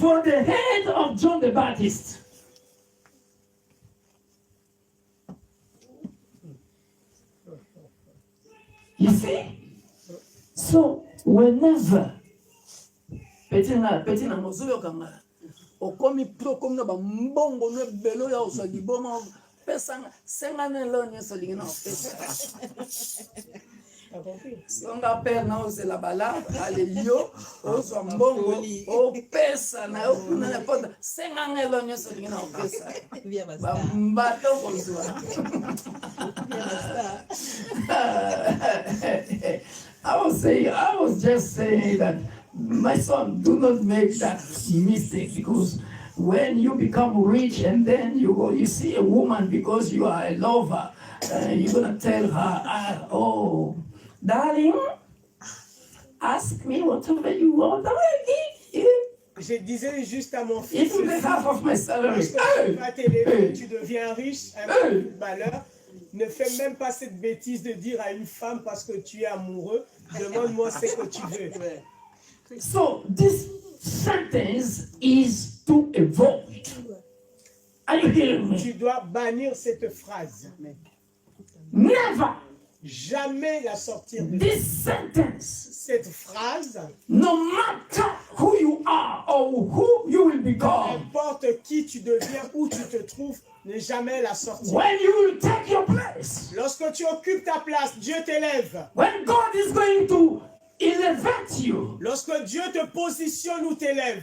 for the head of John the Baptist. You see? So, whenever petit na mozoyo kanga okomi pro comme na ba mbongo no belo ya osali bomo pesa senga ne lo ni osali na pesa songa père na osela bala alelio ozo mbongo o pesa na okuna na ponda senga ne lo ni osali na pesa ba mbato kozwa I was just saying that, my son, do not make that mistake, because when you become rich and then you see a woman because you are a lover, you're going to tell her, oh, darling, ask me whatever you want, I will give you. Je disais juste à mon fils, Even the half of my salary. lorsque tu vas t'élever, tu deviens riche, un peu de malheur, ne fais même pas cette bêtise de dire à une femme parce que tu es amoureux, demande-moi ce que tu veux. So this sentence is to avoid. Are you hearing me? Tu dois bannir cette phrase. Never. Jamais la sortir de This sentence, cette phrase. no matter who you are or who you will become, N'importe qui tu deviens, où tu te trouves, ne jamais la sortir. when you will take your place, Lorsque tu occupes ta place, Dieu t'élève. when God is going to elevate you, Lorsque Dieu te positionne ou t'élève,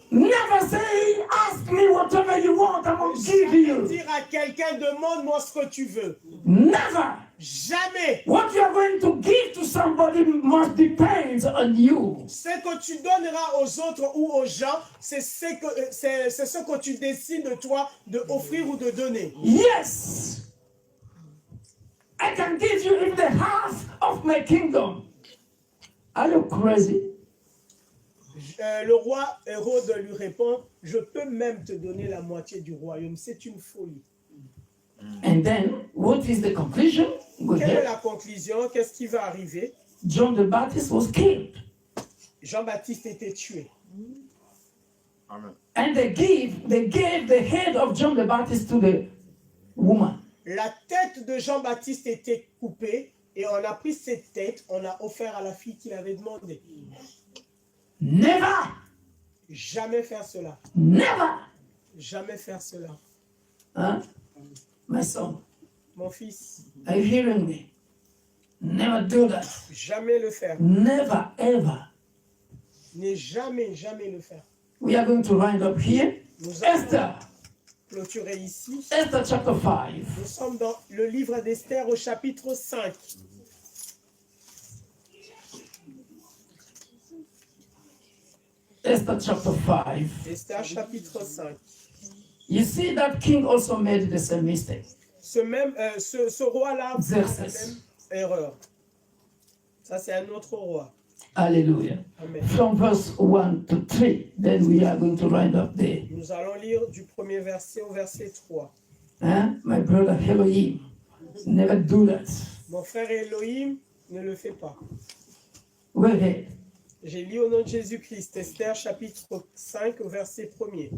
never say, ask me whatever you want, I'm going to give you. dire à quelqu'un, demande-moi ce que tu veux. Never. Jamais. What you are going to give to somebody must depend on you. Ce que tu donneras aux autres ou aux gens, c'est ce que tu décides de toi de offrir ou de donner. Yes. I can give you even the half of my kingdom. Are you crazy? Le roi Hérode lui répond, je peux même te donner la moitié du royaume. C'est une folie. And then, what is the conclusion? Go Quelle est ahead. la conclusion? Qu'est-ce qui va arriver? John the Baptist was killed. Jean-Baptiste était tué. Amen. And they gave the head of John the Baptist to the woman. La tête de Jean-Baptiste était coupée et on a pris cette tête, on a offert à la fille qui l'avait demandé. Never, Jamais faire cela. never. Jamais faire cela. Huh? My son, Mon fils, are you hearing me? Never do that. jamais le faire. Never, ever. Ne jamais le faire. We are going to wind up here. Nous allons Esther, clôturer ici. Esther chapter 5. Nous sommes dans le livre d'Esther au chapitre 5. Esther chapter 5. Esther chapitre 5. You see that king also made the same mistake. Ce roi-là a fait la Xerxes. même erreur. Ça, c'est un autre roi. Hallelujah. Amen. From verse 1 to 3, then we are going to wind up there. Nous allons lire du premier verset au verset 3. Huh? My brother Elohim, never do that. Mon frère Elohim ne le fait pas. Go ahead. J'ai lu au nom de Jésus-Christ, Esther chapitre 5 au verset 1er.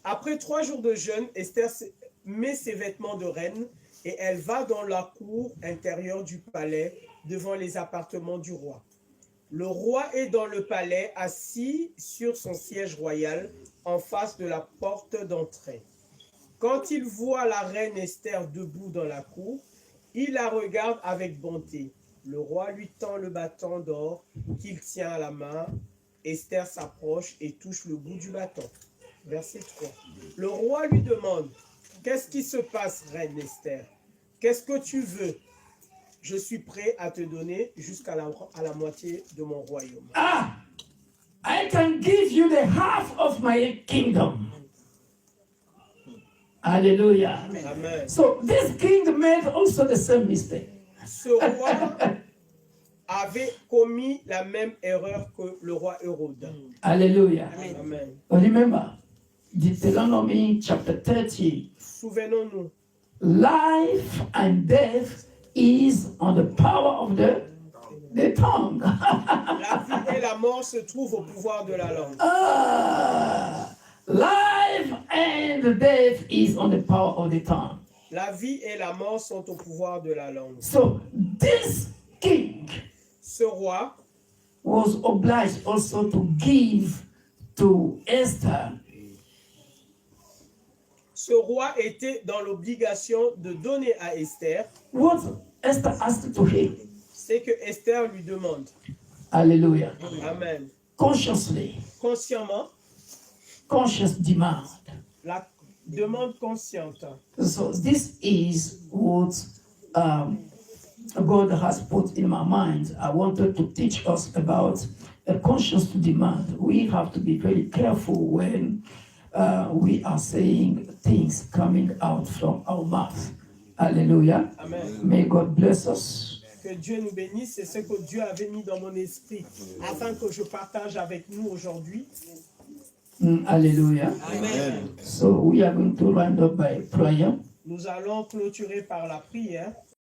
Après 3 jours de jeûne, Esther met ses vêtements de reine et elle va dans la cour intérieure du palais devant les appartements du roi. Le roi est dans le palais, assis sur son siège royal, en face de la porte d'entrée. Quand il voit la reine Esther debout dans la cour, il la regarde avec bonté. Le roi lui tend le bâton d'or qu'il tient à la main. Esther s'approche et touche le bout du bâton. Verset 3. Le roi lui demande, « Qu'est-ce qui se passe, reine Esther? Qu'est-ce que tu veux? Je suis prêt à te donner jusqu'à la moitié de mon royaume. » Ah, I can give you the half of my kingdom. Hallelujah. Amen. So this king made also the same mistake. Ce roi avait commis la même erreur que le roi Hérode. Hallelujah. Amen. Remember, Deuteronomy chapter 30, Souvenons-nous, life and death is on the power of the the tongue. La vie et la mort se trouvent au pouvoir de la langue. Life and death is on the power of the tongue. La vie et la mort sont au pouvoir de la langue. So this king Ce roi was obliged also to give to Esther Ce roi était dans l'obligation de donner à Esther what Esther asked to him. ce que Esther lui demande. Hallelujah. Amen. Consciously, Consciemment, conscious demand. la demande consciente. So this is what God has put in my mind. I wanted to teach us about a conscious demand. We have to be very careful when we are saying things coming out from our mouth. Hallelujah. Amen. May God bless us. Que Dieu nous bénisse, c'est ce que Dieu avait mis dans mon esprit afin que je partage avec nous aujourd'hui. Hallelujah. Amen. So we are going to round up by prayer. Nous allons clôturer par la prière.